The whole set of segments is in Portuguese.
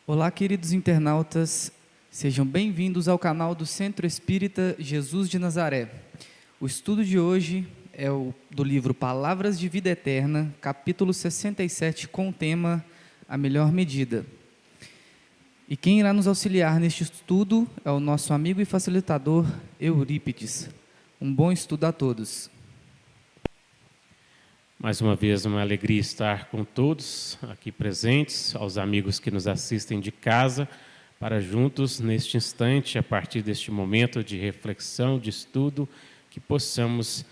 Olá, queridos internautas, sejam bem-vindos ao canal do Centro Espírita Jesus de Nazaré. O estudo de hoje é do livro Palavras de Vida Eterna, capítulo 67, com o tema A Melhor Medida. E quem irá nos auxiliar neste estudo é o nosso amigo e facilitador Eurípides. Um bom estudo a todos. Mais uma vez, uma alegria estar com todos aqui presentes, aos amigos que nos assistem de casa, para juntos, neste instante, a partir deste momento de reflexão, de estudo, que possamos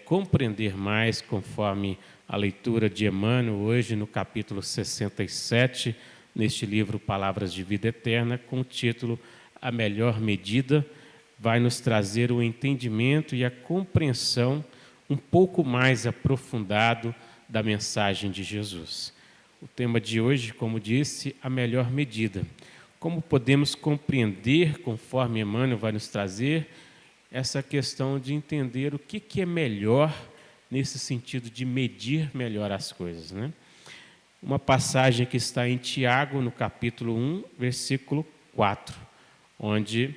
compreender mais, conforme a leitura de Emmanuel, hoje no capítulo 67, neste livro Palavras de Vida Eterna, com o título A Melhor Medida, vai nos trazer o entendimento e a compreensão um pouco mais aprofundado da mensagem de Jesus. O tema de hoje, como disse, a melhor medida. Como podemos compreender, conforme Emmanuel vai nos trazer, essa questão de entender o que é melhor nesse sentido de medir melhor as coisas, né? Uma passagem que está em Tiago, no capítulo 1, versículo 4, onde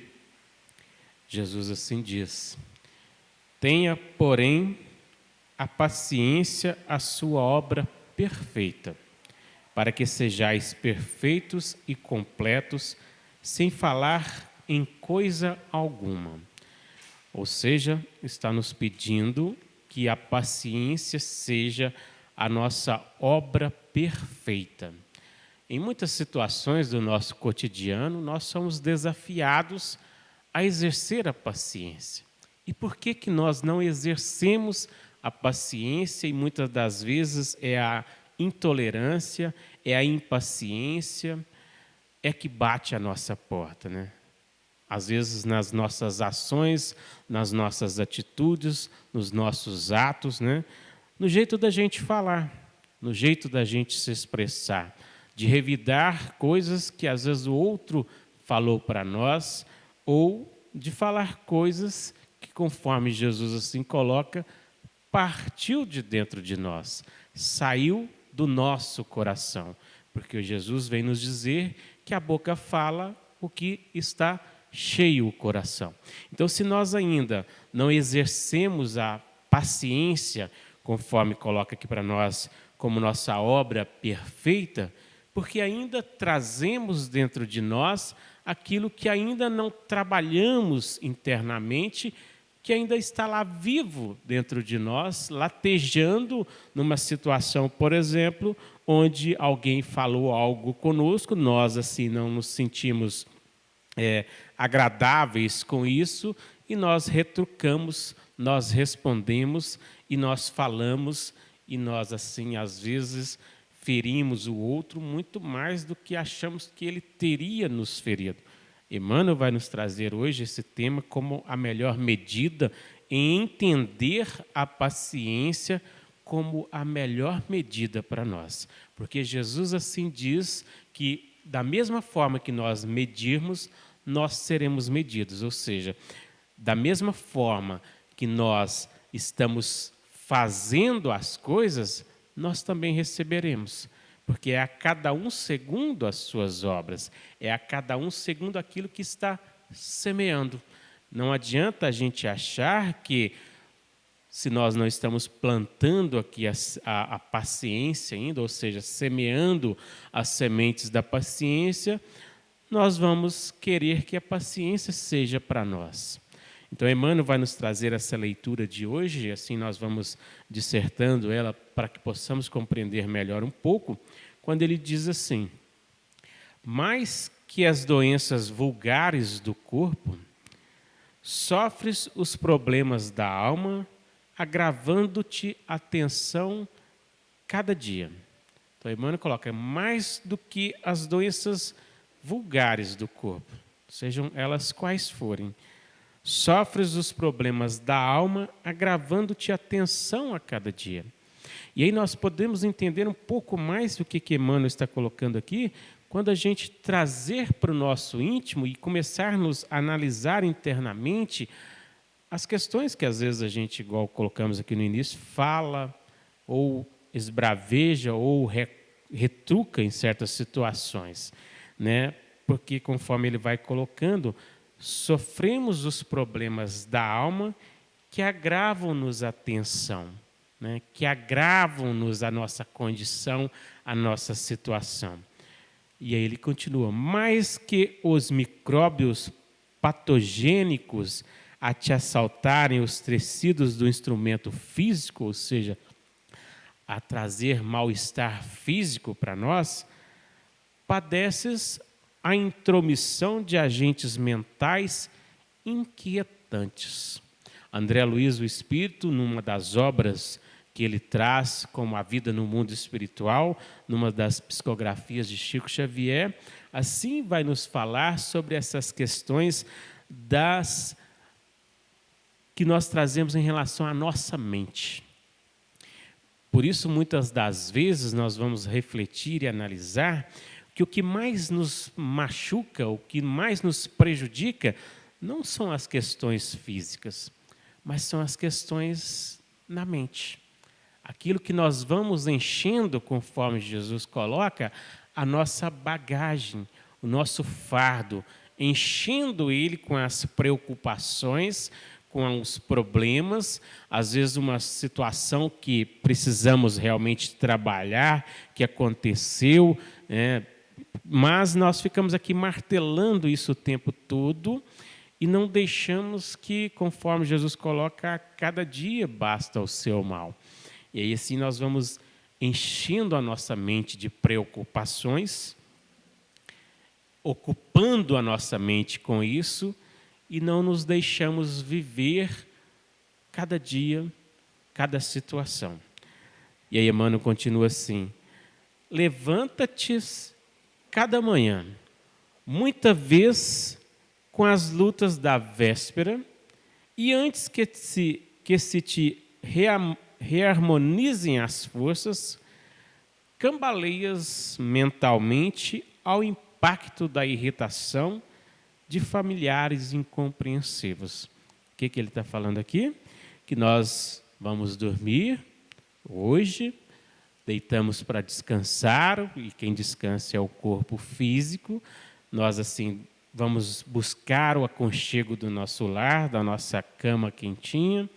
Jesus assim diz: tenha, porém, a paciência a sua obra perfeita, para que sejais perfeitos e completos, sem falar em coisa alguma. Ou seja, está nos pedindo que a paciência seja a nossa obra perfeita. Em muitas situações do nosso cotidiano, nós somos desafiados a exercer a paciência. E por que nós não exercemos a paciência? E muitas das vezes é a intolerância, é a impaciência, é que bate a nossa porta, né? Às vezes nas nossas ações, nas nossas atitudes, nos nossos atos, né? No jeito da gente falar, no jeito da gente se expressar, de revidar coisas que às vezes o outro falou para nós, ou de falar coisas que, conforme Jesus assim coloca, partiu de dentro de nós, saiu do nosso coração. Porque Jesus vem nos dizer que a boca fala o que está cheio o coração. Então, se nós ainda não exercemos a paciência, conforme coloca aqui para nós, como nossa obra perfeita, porque ainda trazemos dentro de nós aquilo que ainda não trabalhamos internamente, que ainda está lá vivo dentro de nós, latejando numa situação, por exemplo, onde alguém falou algo conosco, nós assim não nos sentimos agradáveis com isso, e nós retrucamos, nós respondemos, e nós falamos, e nós assim às vezes ferimos o outro muito mais do que achamos que ele teria nos ferido. Emmanuel vai nos trazer hoje esse tema como a melhor medida em entender a paciência como a melhor medida para nós. Porque Jesus assim diz que da mesma forma que nós medirmos, nós seremos medidos. Ou seja, da mesma forma que nós estamos fazendo as coisas, nós também receberemos. Porque é a cada um segundo as suas obras, é a cada um segundo aquilo que está semeando. Não adianta a gente achar que, se nós não estamos plantando aqui a paciência ainda, ou seja, semeando as sementes da paciência, nós vamos querer que a paciência seja para nós. Então, Emmanuel vai nos trazer essa leitura de hoje, assim nós vamos dissertando ela para que possamos compreender melhor um pouco, quando ele diz assim: mais que as doenças vulgares do corpo, sofres os problemas da alma, agravando-te a tensão cada dia. Então, Emmanuel coloca, mais do que as doenças vulgares do corpo, sejam elas quais forem, sofres os problemas da alma, agravando-te a tensão a cada dia. E aí nós podemos entender um pouco mais do que Emmanuel está colocando aqui, quando a gente trazer para o nosso íntimo e começarmos a analisar internamente as questões que às vezes a gente, igual colocamos aqui no início, fala ou esbraveja ou retruca em certas situações. né? Porque conforme ele vai colocando, sofremos os problemas da alma que agravam-nos a tensão, né? Que agravam-nos a nossa condição, a nossa situação. E aí ele continua, mais que os micróbios patogênicos a te assaltarem os tecidos do instrumento físico, ou seja, a trazer mal-estar físico para nós, padeces a intromissão de agentes mentais inquietantes. André Luiz, o Espírito, numa das obras que ele traz como a vida no mundo espiritual, numa das psicografias de Chico Xavier, assim vai nos falar sobre essas questões que nós trazemos em relação à nossa mente. Por isso, muitas das vezes, nós vamos refletir e analisar que o que mais nos machuca, o que mais nos prejudica, não são as questões físicas, mas são as questões na mente. Aquilo que nós vamos enchendo, conforme Jesus coloca, a nossa bagagem, o nosso fardo, enchendo ele com as preocupações, com os problemas, às vezes uma situação que precisamos realmente trabalhar, que aconteceu, mas nós ficamos aqui martelando isso o tempo todo e não deixamos que, conforme Jesus coloca, a cada dia basta o seu mal. E aí assim nós vamos enchendo a nossa mente de preocupações, ocupando a nossa mente com isso, e não nos deixamos viver cada dia, cada situação. E aí Emmanuel continua assim, levanta-te cada manhã, muita vez com as lutas da véspera, e antes que se te reharmonizem as forças, cambaleias mentalmente ao impacto da irritação de familiares incompreensivos. O que ele está falando aqui? Que nós vamos dormir hoje, deitamos para descansar, e quem descansa é o corpo físico. Nós, assim, vamos buscar o aconchego do nosso lar, da nossa cama quentinha,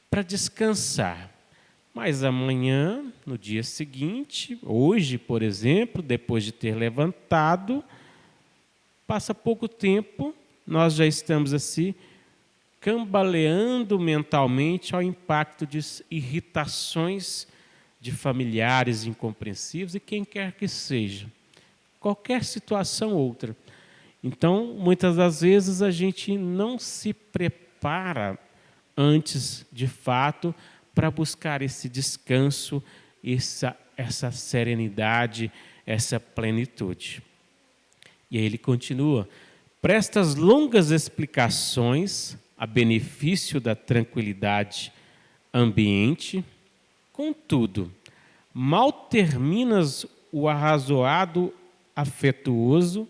para descansar. Mas amanhã, no dia seguinte, hoje, por exemplo, depois de ter levantado, passa pouco tempo, nós já estamos assim, cambaleando mentalmente ao impacto de irritações de familiares incompreensivos e quem quer que seja, qualquer situação outra. Então, muitas das vezes a gente não se prepara antes, de fato, para buscar esse descanso, essa serenidade, essa plenitude. E aí ele continua, prestas longas explicações a benefício da tranquilidade ambiente, contudo, mal terminas o arrazoado afetuoso,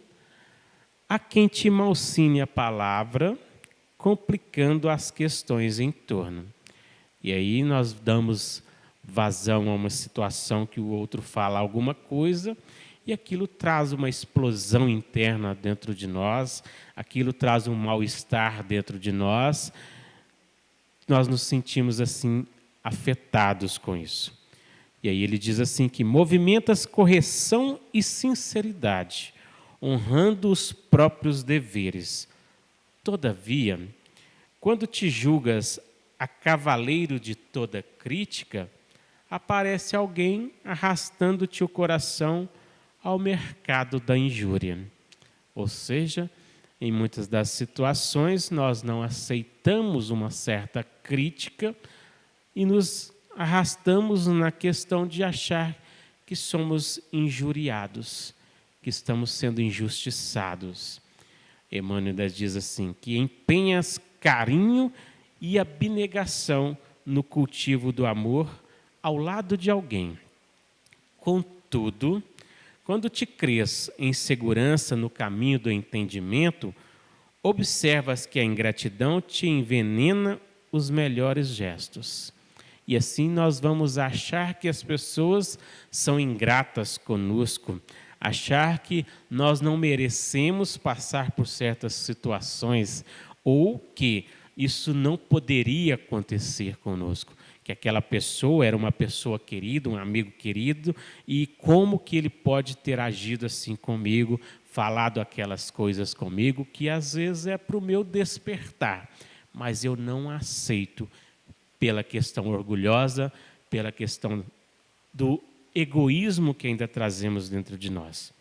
a quem te malsine a palavra, complicando as questões em torno. E aí nós damos vazão a uma situação que o outro fala alguma coisa, e aquilo traz uma explosão interna dentro de nós, aquilo traz um mal-estar dentro de nós, nós nos sentimos assim afetados com isso. E aí ele diz assim que movimentas correção e sinceridade, honrando os próprios deveres. Todavia, quando te julgas a cavaleiro de toda crítica, aparece alguém arrastando-te o coração ao mercado da injúria. Ou seja, em muitas das situações, nós não aceitamos uma certa crítica e nos arrastamos na questão de achar que somos injuriados, que estamos sendo injustiçados. Emmanuel diz assim, que empenhas carinho e abnegação no cultivo do amor ao lado de alguém. Contudo, quando te crês em segurança no caminho do entendimento, observas que a ingratidão te envenena os melhores gestos. E assim nós vamos achar que as pessoas são ingratas conosco, achar que nós não merecemos passar por certas situações ou que isso não poderia acontecer conosco, que aquela pessoa era uma pessoa querida, um amigo querido, e como que ele pode ter agido assim comigo, falado aquelas coisas comigo, que às vezes é para o meu despertar, mas eu não aceito pela questão orgulhosa, pela questão do egoísmo que ainda trazemos dentro de nós.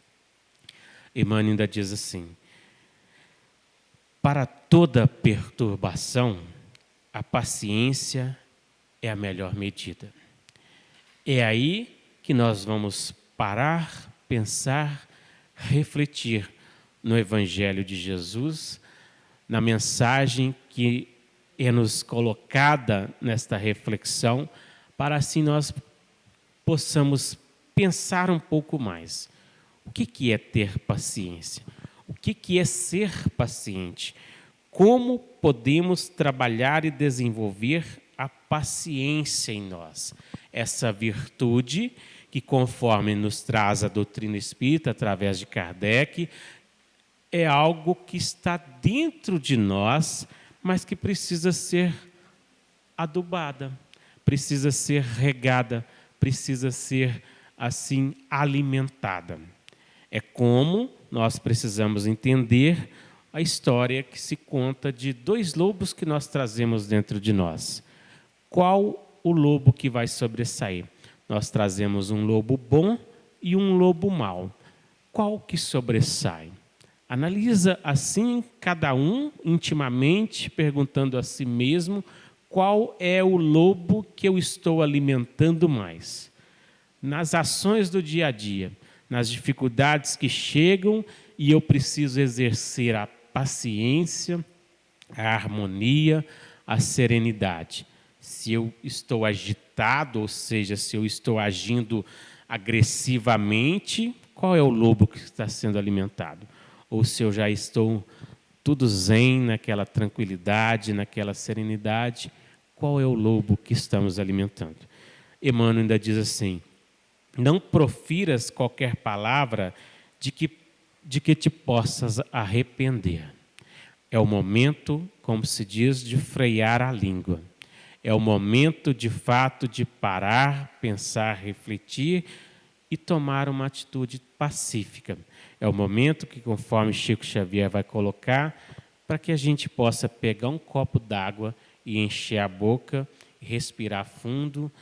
Emmanuel ainda diz assim: para toda perturbação, a paciência é a melhor medida. É aí que nós vamos parar, pensar, refletir no Evangelho de Jesus, na mensagem que é nos colocada nesta reflexão, para assim nós possamos pensar um pouco mais. O que é ter paciência? O que é ser paciente? Como podemos trabalhar e desenvolver a paciência em nós? Essa virtude que, conforme nos traz a doutrina espírita, através de Kardec, é algo que está dentro de nós, mas que precisa ser adubada, precisa ser regada, precisa ser, assim, alimentada. É como nós precisamos entender a história que se conta de dois lobos que nós trazemos dentro de nós. Qual o lobo que vai sobressair? Nós trazemos um lobo bom e um lobo mau. Qual que sobressai? Analisa assim cada um intimamente, perguntando a si mesmo qual é o lobo que eu estou alimentando mais. Nas ações do dia a dia, nas dificuldades que chegam e eu preciso exercer a paciência, a harmonia, a serenidade. Se eu estou agitado, ou seja, se eu estou agindo agressivamente, qual é o lobo que está sendo alimentado? Ou se eu já estou tudo zen, naquela tranquilidade, naquela serenidade, qual é o lobo que estamos alimentando? Emmanuel ainda diz assim: não profiras qualquer palavra de que te possas arrepender. É o momento, como se diz, de frear a língua. É o momento, de fato, de parar, pensar, refletir e tomar uma atitude pacífica. É o momento que, conforme Chico Xavier vai colocar, para que a gente possa pegar um copo d'água e encher a boca, respirar fundo,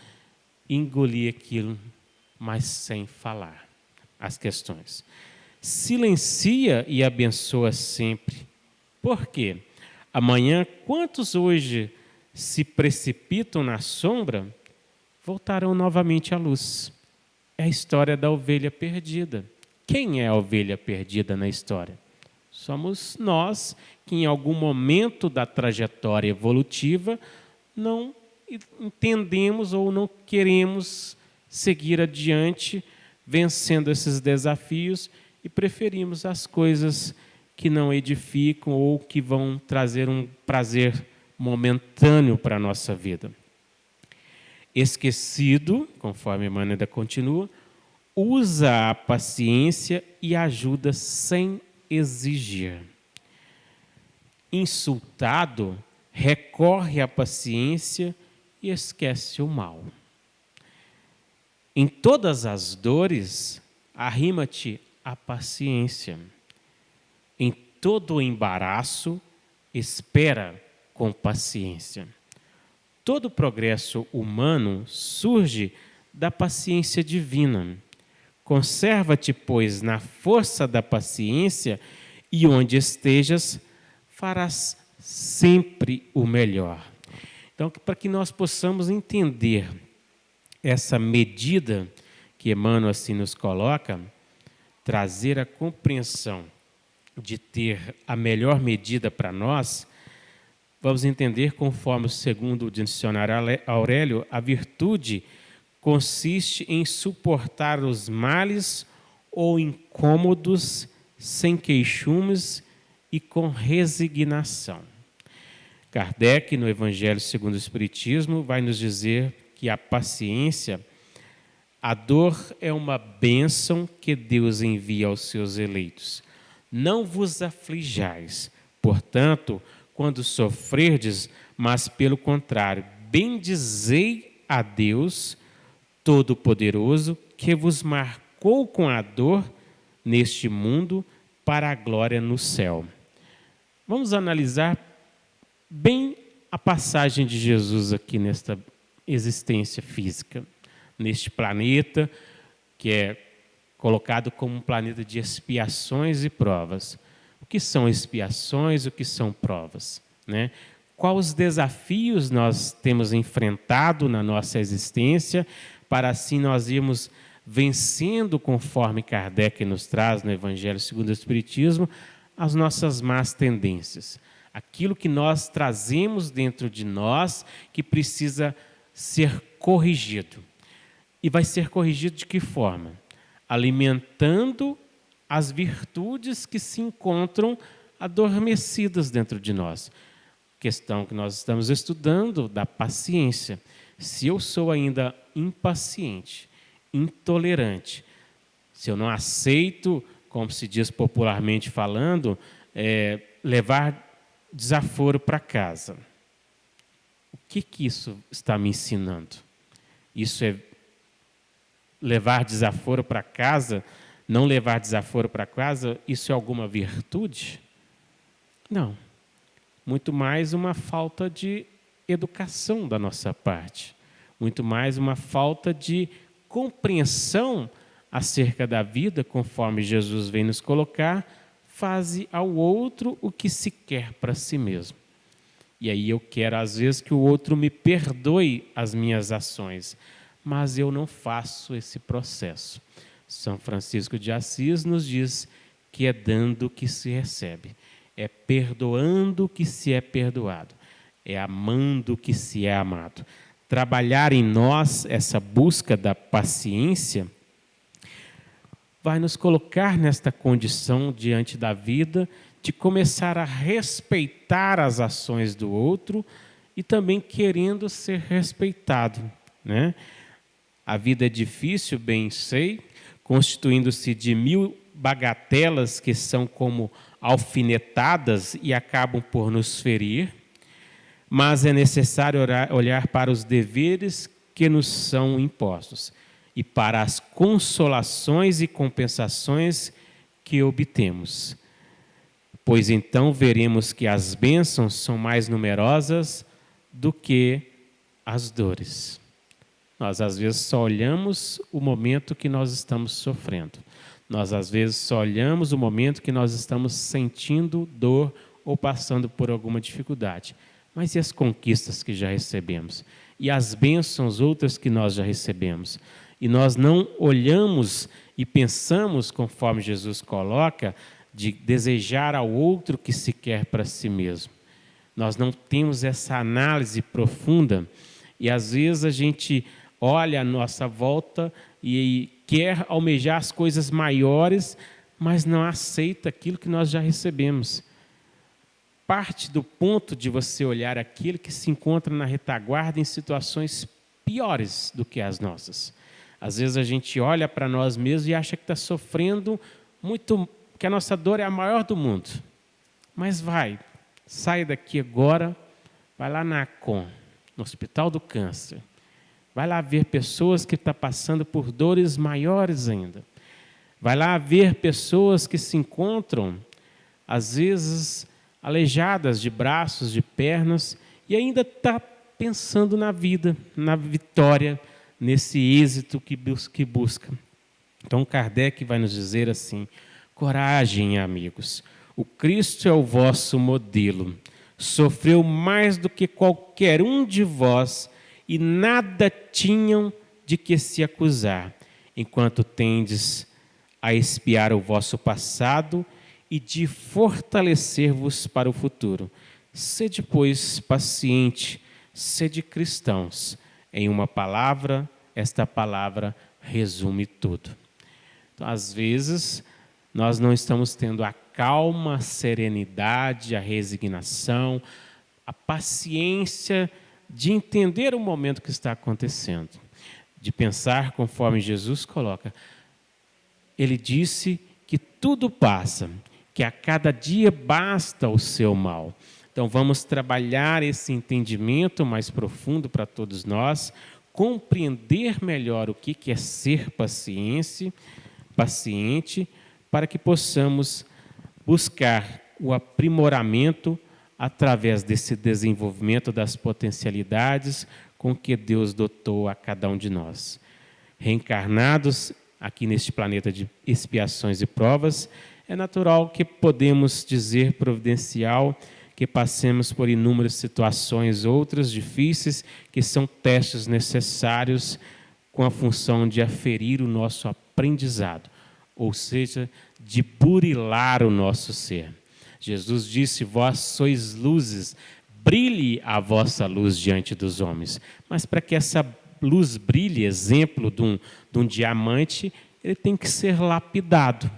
engolir aquilo, mas sem falar as questões. Silencia e abençoa sempre. Por quê? Amanhã, quantos hoje se precipitam na sombra, voltarão novamente à luz. É a história da ovelha perdida. Quem é a ovelha perdida na história? Somos nós que em algum momento da trajetória evolutiva não entendemos ou não queremos seguir adiante, vencendo esses desafios e preferimos as coisas que não edificam ou que vão trazer um prazer momentâneo para a nossa vida. Esquecido, conforme Emmanuel ainda continua, usa a paciência e ajuda sem exigir. Insultado, recorre à paciência e esquece o mal. Em todas as dores, arrima-te à paciência. Em todo o embaraço, espera com paciência. Todo progresso humano surge da paciência divina. Conserva-te, pois, na força da paciência e onde estejas, farás sempre o melhor. Então, para que nós possamos entender essa medida que Emmanuel assim nos coloca, trazer a compreensão de ter a melhor medida para nós, vamos entender, conforme segundo o dicionário Aurélio, a virtude consiste em suportar os males ou incômodos sem queixumes e com resignação. Kardec, no Evangelho segundo o Espiritismo, vai nos dizer que a paciência A dor é uma bênção que Deus envia aos seus eleitos. Não vos aflijais, portanto, quando sofrerdes, mas pelo contrário, bendizei a Deus Todo-Poderoso, que vos marcou com a dor neste mundo para a glória no céu. Vamos analisar bem a passagem de Jesus aqui nesta existência física, neste planeta que é colocado como um planeta de expiações e provas. O que são expiações, o que são provas, né? Quais os desafios nós temos enfrentado na nossa existência para assim nós irmos vencendo, conforme Kardec nos traz no Evangelho segundo o Espiritismo, as nossas más tendências. Aquilo que nós trazemos dentro de nós que precisa ser corrigido. E vai ser corrigido de que forma? Alimentando as virtudes que se encontram adormecidas dentro de nós. Questão que nós estamos estudando da paciência. Se eu sou ainda impaciente, intolerante, se eu não aceito, como se diz popularmente falando, levar desaforo para casa, o que isso está me ensinando? Isso é levar desaforo para casa? Não levar desaforo para casa, isso é alguma virtude? Não. Muito mais uma falta de educação da nossa parte. Muito mais uma falta de compreensão acerca da vida, conforme Jesus vem nos colocar, faze ao outro o que se quer para si mesmo. E aí eu quero, às vezes, que o outro me perdoe as minhas ações, mas eu não faço esse processo. São Francisco de Assis nos diz que é dando que se recebe, é perdoando que se é perdoado, é amando que se é amado. Trabalhar em nós essa busca da paciência vai nos colocar nesta condição diante da vida de começar a respeitar as ações do outro e também querendo ser respeitado, né? A vida é difícil, bem sei, constituindo-se de 1000 bagatelas que são como alfinetadas e acabam por nos ferir, mas é necessário olhar para os deveres que nos são impostos e para as consolações e compensações que obtemos. Pois então veremos que as bênçãos são mais numerosas do que as dores. Nós, às vezes, só olhamos o momento que nós estamos sofrendo. Nós, às vezes, só olhamos o momento que nós estamos sentindo dor ou passando por alguma dificuldade. Mas e as conquistas que já recebemos? E as bênçãos outras que nós já recebemos? E nós não olhamos e pensamos, conforme Jesus coloca, de desejar ao outro o que se quer para si mesmo. Nós não temos essa análise profunda e às vezes a gente olha à nossa volta e quer almejar as coisas maiores, mas não aceita aquilo que nós já recebemos. Parte do ponto de você olhar aquilo que se encontra na retaguarda em situações piores do que as nossas. Às vezes a gente olha para nós mesmos e acha que está sofrendo muito, que a nossa dor é a maior do mundo. Mas sai daqui agora, vai lá na ACOM, no Hospital do Câncer. Vai lá ver pessoas que estão passando por dores maiores ainda. Vai lá ver pessoas que se encontram, às vezes, aleijadas de braços, de pernas, e ainda está pensando na vida, na vitória, nesse êxito que busca. Então, Kardec vai nos dizer assim: coragem, amigos, o Cristo é o vosso modelo, sofreu mais do que qualquer um de vós e nada tinham de que se acusar, enquanto tendes a expiar o vosso passado e de fortalecer-vos para o futuro. Sede, pois, paciente, sede cristãos. Em uma palavra, esta palavra resume tudo. Então, às vezes, nós não estamos tendo a calma, a serenidade, a resignação, a paciência de entender o momento que está acontecendo. de pensar conforme Jesus coloca. Ele disse que tudo passa, que a cada dia basta o seu mal. Então vamos trabalhar esse entendimento mais profundo para todos nós, compreender melhor o que é ser paciente, para que possamos buscar o aprimoramento através desse desenvolvimento das potencialidades com que Deus dotou a cada um de nós. Reencarnados aqui neste planeta de expiações e provas, é natural que podemos dizer providencial que passemos por inúmeras situações, outras difíceis, que são testes necessários com a função de aferir o nosso aprendizado, ou seja, de burilar o nosso ser. Jesus disse: vós sois luzes, brilhe a vossa luz diante dos homens. Mas para que essa luz brilhe, exemplo de um diamante, ele tem que ser lapidado.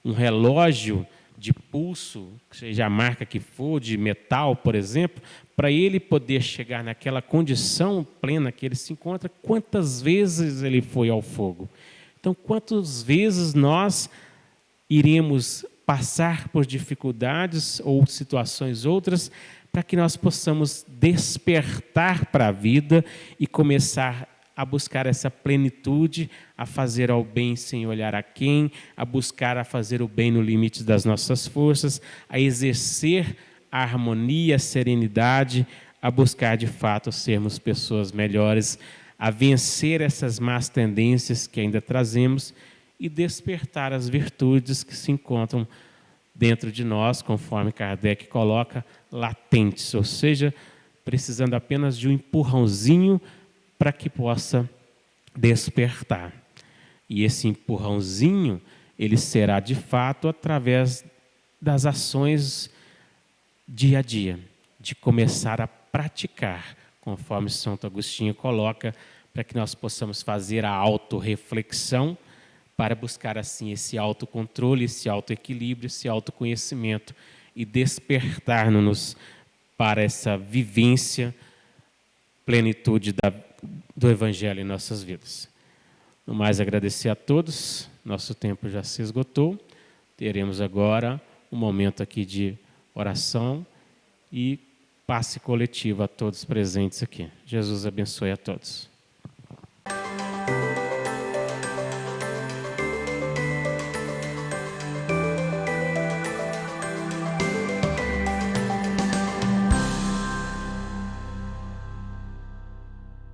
Um relógio de pulso, seja a marca que for, de metal, por exemplo, para ele poder chegar naquela condição plena que ele se encontra, quantas vezes ele foi ao fogo? Então, quantas vezes nós iremos passar por dificuldades ou situações outras para que nós possamos despertar para a vida e começar a buscar essa plenitude, a fazer ao bem sem olhar a quem, a buscar a fazer o bem no limite das nossas forças, a exercer a harmonia, a serenidade, a buscar de fato sermos pessoas melhores, a vencer essas más tendências que ainda trazemos e despertar as virtudes que se encontram dentro de nós, conforme Kardec coloca, latentes, ou seja, precisando apenas de um empurrãozinho para que possa despertar. E esse empurrãozinho, ele será de fato através das ações dia a dia, de começar a praticar, conforme Santo Agostinho coloca, para que nós possamos fazer a autorreflexão, para buscar assim esse autocontrole, esse autoequilíbrio, esse autoconhecimento e despertar-nos para essa vivência, plenitude do Evangelho em nossas vidas. No mais, agradecer a todos, nosso tempo já se esgotou, teremos agora um momento aqui de oração e passe coletivo a todos presentes aqui. Jesus abençoe a todos.